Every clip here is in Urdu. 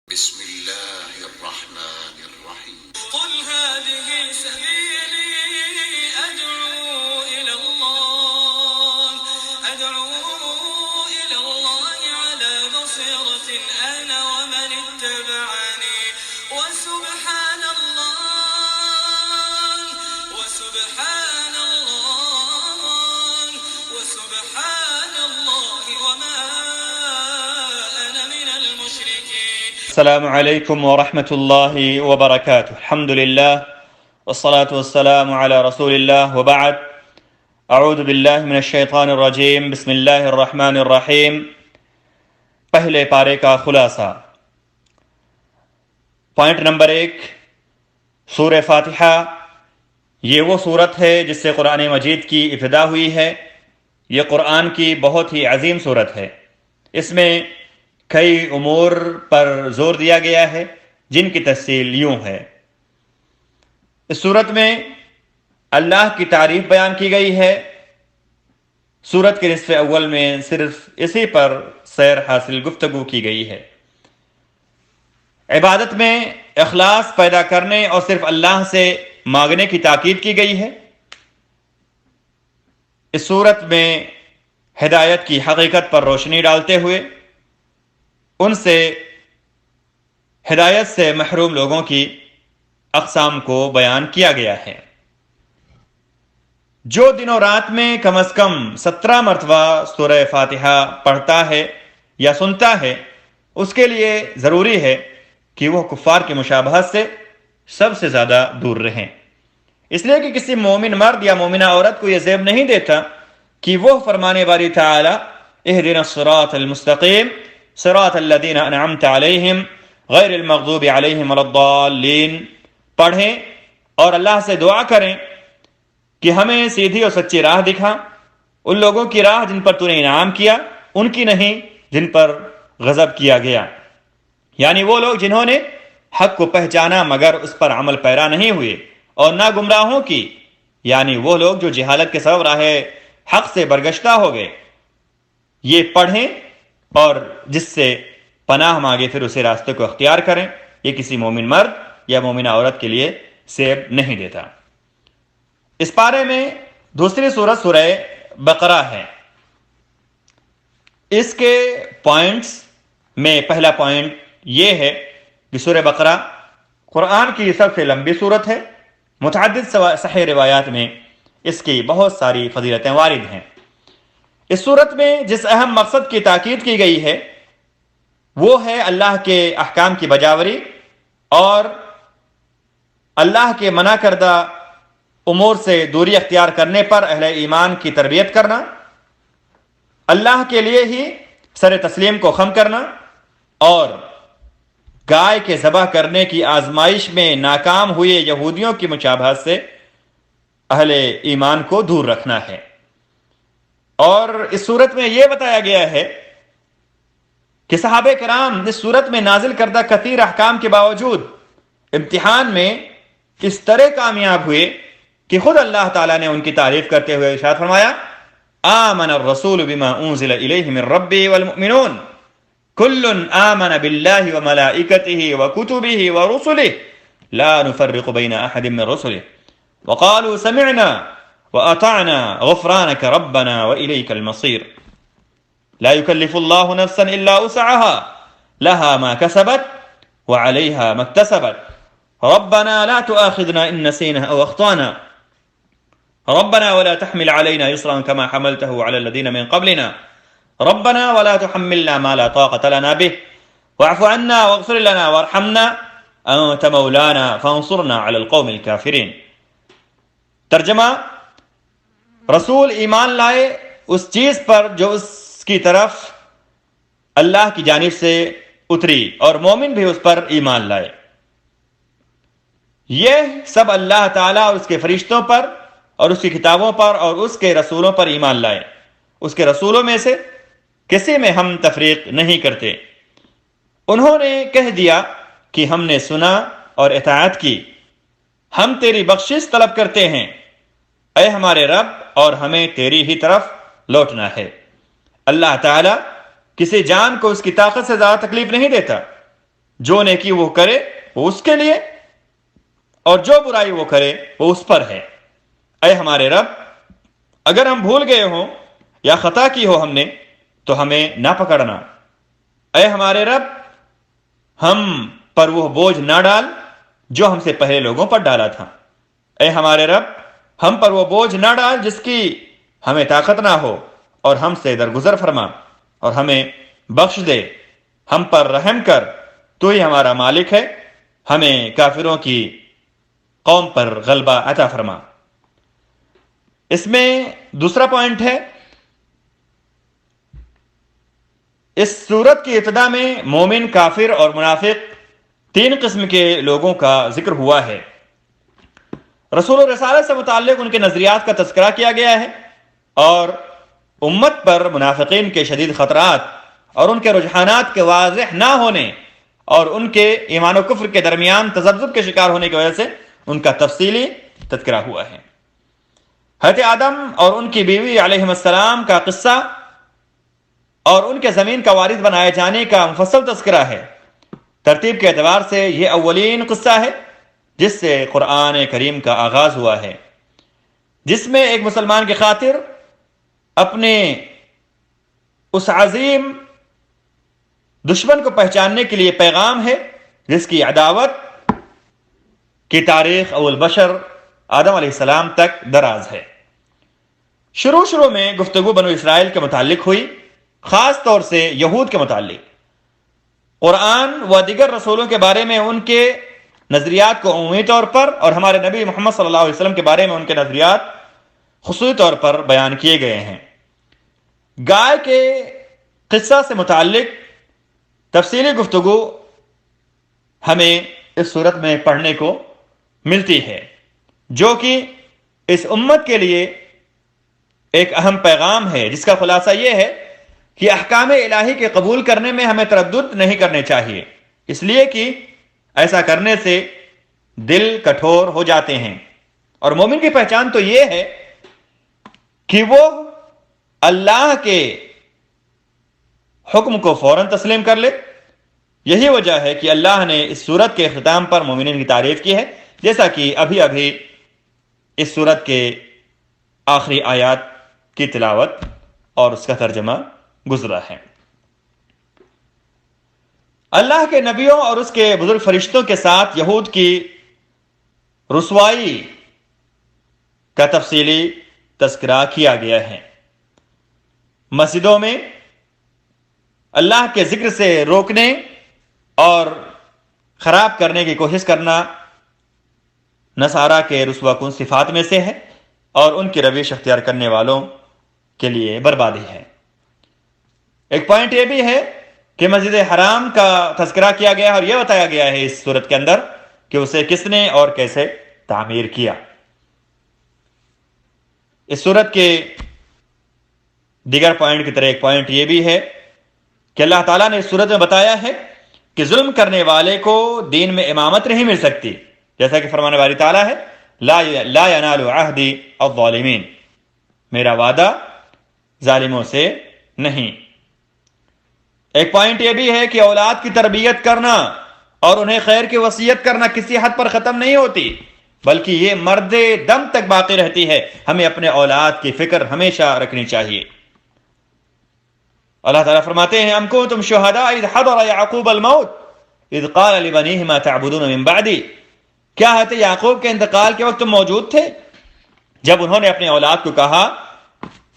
بسم الله الرحمن الرحيم قل هذه سبيلي أدعو إلى الله على بصيرة أنا ومن اتبعني وسبحان الله وما أنا من المشركين. السلام علیکم ورحمۃ اللہ وبرکاتہ. الحمد للہ والصلاة والسلام علی رسول اللہ وبعد. اعوذ باللہ من الشیطان الرجیم. بسم اللہ الرحمن الرحیم. پہلے پارے کا خلاصہ. پوائنٹ نمبر 1، سورہ فاتحہ یہ وہ صورت ہے جس سے قرآن مجید کی ابتدا ہوئی ہے. یہ قرآن کی بہت ہی عظیم صورت ہے. اس میں کئی امور پر زور دیا گیا ہے جن کی تفصیل یوں ہے. اس صورت میں اللہ کی تعریف بیان کی گئی ہے. صورت کے نصف اول میں صرف اسی پر سیر حاصل گفتگو کی گئی ہے. عبادت میں اخلاص پیدا کرنے اور صرف اللہ سے مانگنے کی تاکید کی گئی ہے. اس صورت میں ہدایت کی حقیقت پر روشنی ڈالتے ہوئے ان سے ہدایت سے محروم لوگوں کی اقسام کو بیان کیا گیا ہے. جو دن و رات میں کم از کم 17 مرتبہ سورہ فاتحہ پڑھتا ہے یا سنتا ہے اس کے لیے ضروری ہے کہ وہ کفار کی مشابہت سے سب سے زیادہ دور رہیں. اس لیے کہ کسی مومن مرد یا مومنہ عورت کو یہ زیب نہیں دیتا کہ وہ فرمانے باری تعالی اہدنا الصراط المستقیم صراط الذین انعمت علیہم غیر المغضوب علیہم ولا الضالین پڑھیں اور اللہ سے دعا کریں کہ ہمیں سیدھی اور سچی راہ دکھا، ان لوگوں کی راہ جن پر تو نے انعام کیا، ان کی نہیں جن پر غضب کیا گیا. یعنی وہ لوگ جنہوں نے حق کو پہچانا مگر اس پر عمل پیرا نہیں ہوئے، اور نہ گمراہوں کی یعنی وہ لوگ جو جہالت کے سبب راہ حق سے برگشتہ ہو گئے. یہ پڑھیں اور جس سے پناہ مانگے پھر اسے راستے کو اختیار کریں. یہ کسی مومن مرد یا مومنہ عورت کے لیے سیب نہیں دیتا. اس پارے میں دوسری سورت سورہ بقرہ ہے. اس کے پوائنٹس میں پہلا پوائنٹ یہ ہے کہ سورہ بقرہ قرآن کی سب سے لمبی سورت ہے. متعدد صحیح روایات میں اس کی بہت ساری فضیلتیں وارد ہیں. اس صورت میں جس اہم مقصد کی تاکید کی گئی ہے وہ ہے اللہ کے احکام کی بجاوری اور اللہ کے منع کردہ امور سے دوری اختیار کرنے پر اہل ایمان کی تربیت کرنا، اللہ کے لیے ہی سر تسلیم کو خم کرنا اور گائے کے ذبح کرنے کی آزمائش میں ناکام ہوئے یہودیوں کی مشابہت سے اہل ایمان کو دور رکھنا ہے. اور اس صورت میں یہ بتایا گیا ہے کہ صحابہ کرام اس صورت میں نازل کردہ کثیر احکام کے باوجود امتحان میں اس طرح کامیاب ہوئے کہ خود اللہ تعالیٰ نے ان کی تعریف کرتے ہوئے ارشاد فرمایا آمن الرسول بما انزل الیہ من ربہ والمؤمنون کل آمن باللہ وملائکتہ وکتبہ ورسلہ لا نفرق بین احد من رسلہ وقالوا سمعنا وأطعنا غفرانك ربنا وإليك المصير لا يكلف الله نفسا إلا وسعها لها ما كسبت وعليها ما اكتسبت ربنا لا تؤاخذنا إن نسينا أو أخطأنا ربنا ولا تحمل علينا إصرا كما حملته على الذين من قبلنا ربنا ولا تحملنا ما لا طاقة لنا به واعف عنا واغفر لنا وارحمنا أنت مولانا فانصرنا على القوم الكافرين. ترجمہ: رسول ایمان لائے اس چیز پر جو اس کی طرف اللہ کی جانب سے اتری اور مومن بھی اس پر ایمان لائے. یہ سب اللہ تعالیٰ اور اس کے فرشتوں پر اور اس کی کتابوں پر اور اس کے رسولوں پر ایمان لائے. اس کے رسولوں میں سے کسی میں ہم تفریق نہیں کرتے. انہوں نے کہہ دیا کہ ہم نے سنا اور اطاعت کی، ہم تیری بخشش طلب کرتے ہیں اے ہمارے رب اور ہمیں تیری ہی طرف لوٹنا ہے. اللہ تعالیٰ کسی جان کو اس کی طاقت سے زیادہ تکلیف نہیں دیتا. جو نیکی وہ کرے وہ اس کے لیے اور جو برائی وہ کرے وہ اس پر ہے۔ اے ہمارے رب، اگر ہم بھول گئے ہوں یا خطا کی ہو ہم نے تو ہمیں نہ پکڑنا۔ اے ہمارے رب، ہم پر وہ بوجھ نہ ڈال جو ہم سے پہلے لوگوں پر ڈالا تھا۔ اے ہمارے رب، ہم پر وہ بوجھ نہ ڈال جس کی ہمیں طاقت نہ ہو، اور ہم سے درگزر فرما اور ہمیں بخش دے، ہم پر رحم کر، تو ہی ہمارا مالک ہے، ہمیں کافروں کی قوم پر غلبہ عطا فرما۔ اس میں دوسرا پوائنٹ ہے، اس سورت کی ابتدا میں مومن، کافر اور منافق تین قسم کے لوگوں کا ذکر ہوا ہے۔ رسول و رسالت سے متعلق ان کے نظریات کا تذکرہ کیا گیا ہے، اور امت پر منافقین کے شدید خطرات اور ان کے رجحانات کے واضح نہ ہونے اور ان کے ایمان و کفر کے درمیان تذبذب کے شکار ہونے کی وجہ سے ان کا تفصیلی تذکرہ ہوا ہے۔ حضرت آدم اور ان کی بیوی علیہم السلام کا قصہ اور ان کے زمین کا وارث بنائے جانے کا مفصل تذکرہ ہے۔ ترتیب کے اعتبار سے یہ اولین قصہ ہے جس سے قرآن کریم کا آغاز ہوا ہے، جس میں ایک مسلمان کی خاطر اپنے اس عظیم دشمن کو پہچاننے کے لیے پیغام ہے جس کی عداوت کی تاریخ اول بشر آدم علیہ السلام تک دراز ہے۔ شروع میں گفتگو بنو اسرائیل کے متعلق ہوئی، خاص طور سے یہود کے متعلق۔ قرآن و دیگر رسولوں کے بارے میں ان کے نظریات کو عمومی طور پر اور ہمارے نبی محمد صلی اللہ علیہ وسلم کے بارے میں ان کے نظریات خصوصی طور پر بیان کیے گئے ہیں۔ گائے کے قصہ سے متعلق تفصیلی گفتگو ہمیں اس صورت میں پڑھنے کو ملتی ہے، جو کہ اس امت کے لیے ایک اہم پیغام ہے، جس کا خلاصہ یہ ہے کہ احکام الہی کے قبول کرنے میں ہمیں تردد نہیں کرنے چاہیے، اس لیے کہ ایسا کرنے سے دل کٹھور ہو جاتے ہیں۔ اور مومن کی پہچان تو یہ ہے کہ وہ اللہ کے حکم کو فوراً تسلیم کر لے۔ یہی وجہ ہے کہ اللہ نے اس سورت کے اختتام پر مومنین کی تعریف کی ہے، جیسا کہ ابھی اس سورت کے آخری آیات کی تلاوت اور اس کا ترجمہ گزرا ہے۔ اللہ کے نبیوں اور اس کے بزرگ فرشتوں کے ساتھ یہود کی رسوائی کا تفصیلی تذکرہ کیا گیا ہے۔ مسجدوں میں اللہ کے ذکر سے روکنے اور خراب کرنے کی کوشش کرنا نصارہ کے رسوا کن صفات میں سے ہے، اور ان کی روش اختیار کرنے والوں کے لیے بربادی ہے۔ ایک پوائنٹ یہ بھی ہے کہ مسجد حرام کا تذکرہ کیا گیا ہے، اور یہ بتایا گیا ہے اس صورت کے اندر کہ اسے کس نے اور کیسے تعمیر کیا۔ اس صورت کے دیگر پوائنٹ کی طرح ایک پوائنٹ یہ بھی ہے کہ اللہ تعالیٰ نے اس صورت میں بتایا ہے کہ ظلم کرنے والے کو دین میں امامت نہیں مل سکتی، جیسا کہ فرمانے والی تعالیٰ ہے لا ینال عہدی الظالمین، میرا وعدہ ظالموں سے نہیں۔ ایک پوائنٹ یہ بھی ہے کہ اولاد کی تربیت کرنا اور انہیں خیر کی وصیت کرنا کسی حد پر ختم نہیں ہوتی، بلکہ یہ مرد دم تک باقی رہتی ہے۔ ہمیں اپنے اولاد کی فکر ہمیشہ رکھنی چاہیے۔ اللہ تعالیٰ فرماتے ہیں ام کنتم شہداء اذ حضر یعقوب الموت اذ قال لبنیہ ما تعبدون من بعدی، کیا حضرت یعقوب کے انتقال کے وقت تم موجود تھے جب انہوں نے اپنے اولاد کو کہا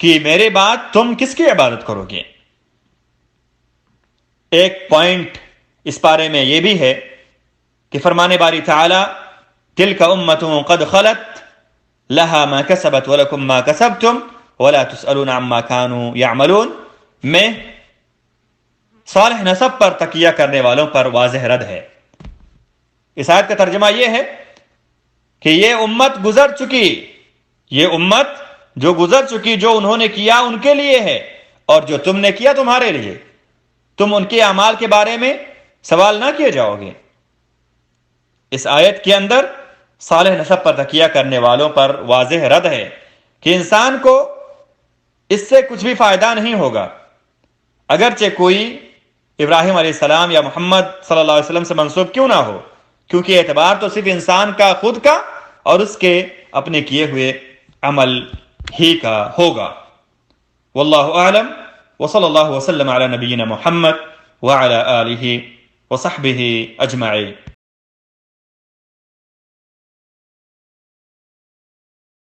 کہ میرے بعد تم کس کی عبادت کرو گے؟ ایک پوائنٹ اس بارے میں یہ بھی ہے کہ فرمانے باری تعالی تلک امت قد خلت لها ما کسبت ولکم ما کسبتم ولا تسألون عما كانوا يعملون میں صالح نسب پر تکیہ کرنے والوں پر واضح رد ہے۔ اس آیت کا ترجمہ یہ ہے کہ یہ امت گزر چکی، یہ امت جو گزر چکی، جو انہوں نے کیا ان کے لیے ہے، اور جو تم نے کیا تمہارے لیے، تم ان کے اعمال کے بارے میں سوال نہ کیے جاؤ گے۔ اس آیت کے اندر صالح نسب پر تکیہ کرنے والوں پر واضح رد ہے کہ انسان کو اس سے کچھ بھی فائدہ نہیں ہوگا، اگرچہ کوئی ابراہیم علیہ السلام یا محمد صلی اللہ علیہ وسلم سے منسوب کیوں نہ ہو، کیونکہ اعتبار تو صرف انسان کا خود کا اور اس کے اپنے کیے ہوئے عمل ہی کا ہوگا۔ واللہ اعلم وصلی اللہ وسلم علی نبینا محمد وعلی آلہ وصحبہ اجمعین۔